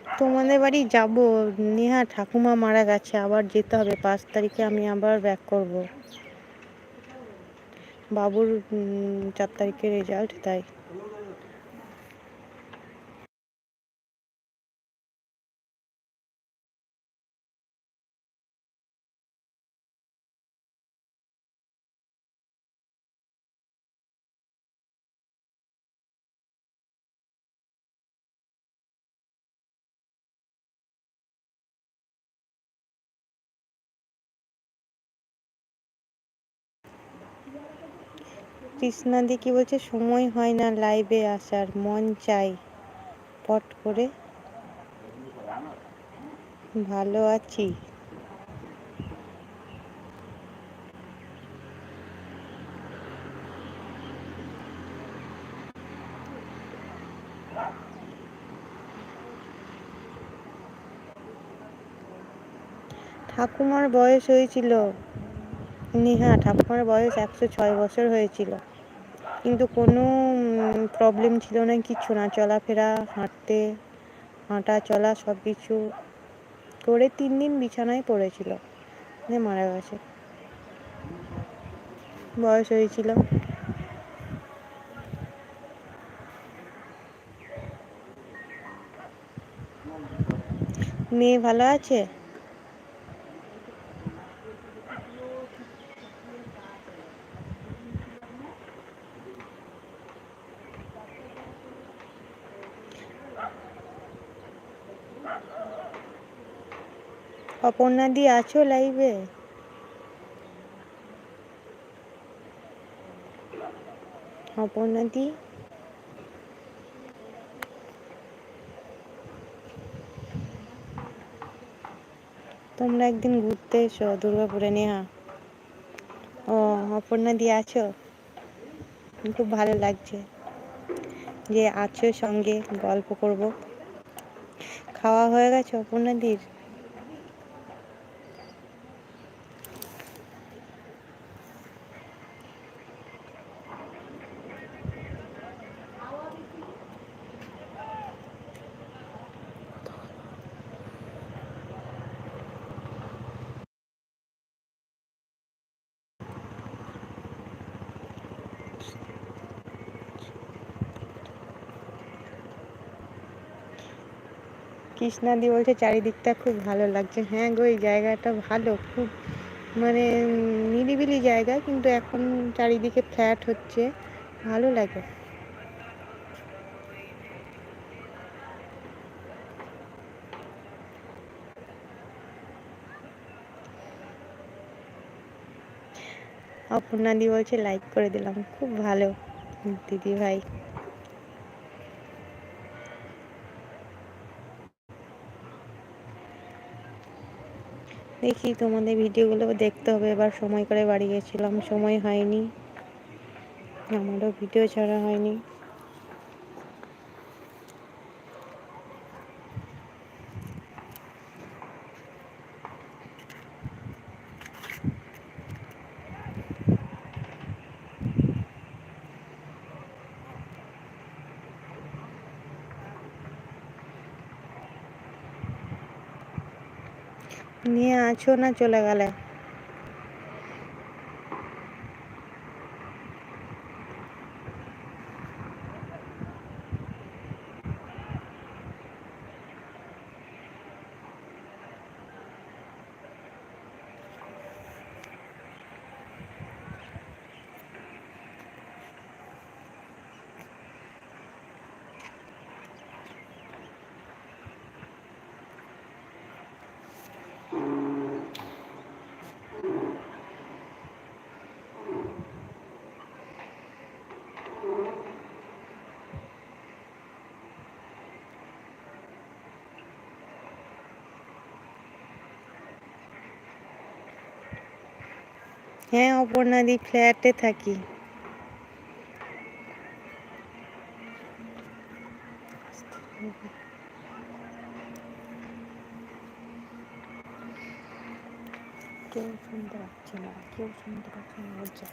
তোমাদের বাড়ি যাব নেহা, ঠাকুমা মারা গেছে, আবার যেতে হবে 5 তারিখে, আমি আবার ব্যাক করব। বাবুর 4 তারিখে রেজাল্ট, তাই। কৃষ্ণাদি কি বলছে, সময় হয় না লাইভে আসার, মন চাই পট করে। ভালো আছি। ঠাকুমার বয়স হয়েছিল নেহা, ঠাকুমার বয়স 106 বছর হয়েছিল, কিন্তু কোনো প্রবলেম ছিল না, কিচ্ছু না। চলাফেরা, হাঁটা চলা সব কিছু করে 3 দিন বিছানায় পড়েছিল, মারা গেছে। বয়স হয়েছিল। মেয়ে ভালো আছে? অপর্ণাদি আছো লাইভে? অপর্ণাদি, তোমরা একদিন ঘুরতে এসো দুর্গাপুরে। নেহা, ও অপর্ণাদি আছো? খুব ভালো লাগছে যে আছো, সঙ্গে গল্প করব। খাওয়া হয়ে গেছে অপর্ণাদির? কৃষ্ণাদি বলছে চারিদিকটা খুব ভালো লাগছে। হ্যাঁ গো, এই জায়গাটা ভালো, খুব মানে নিরিবিলি জায়গা, কিন্তু এখন চারিদিকে ফ্ল্যাট হচ্ছে, ভালো লাগে। অপর্ণাদি বলছে লাইক করে দিলাম, খুব ভালো দিদি ভাই। দেখি তোমাদের ভিডিওগুলো দেখতে হবে, এবার সময় করে বাড়ি গেছিলাম, সময় হয়নি, আমারও ভিডিও ছাড়া হয়নি। নিয়ে আছো না চলে গেলে? হ্যাঁ অপর্ণাদি, ফ্ল্যাটে থাকি। কেউ শুনতে পাচ্ছে না, কেউ শুনতে পাচ্ছে না, লজ্জা।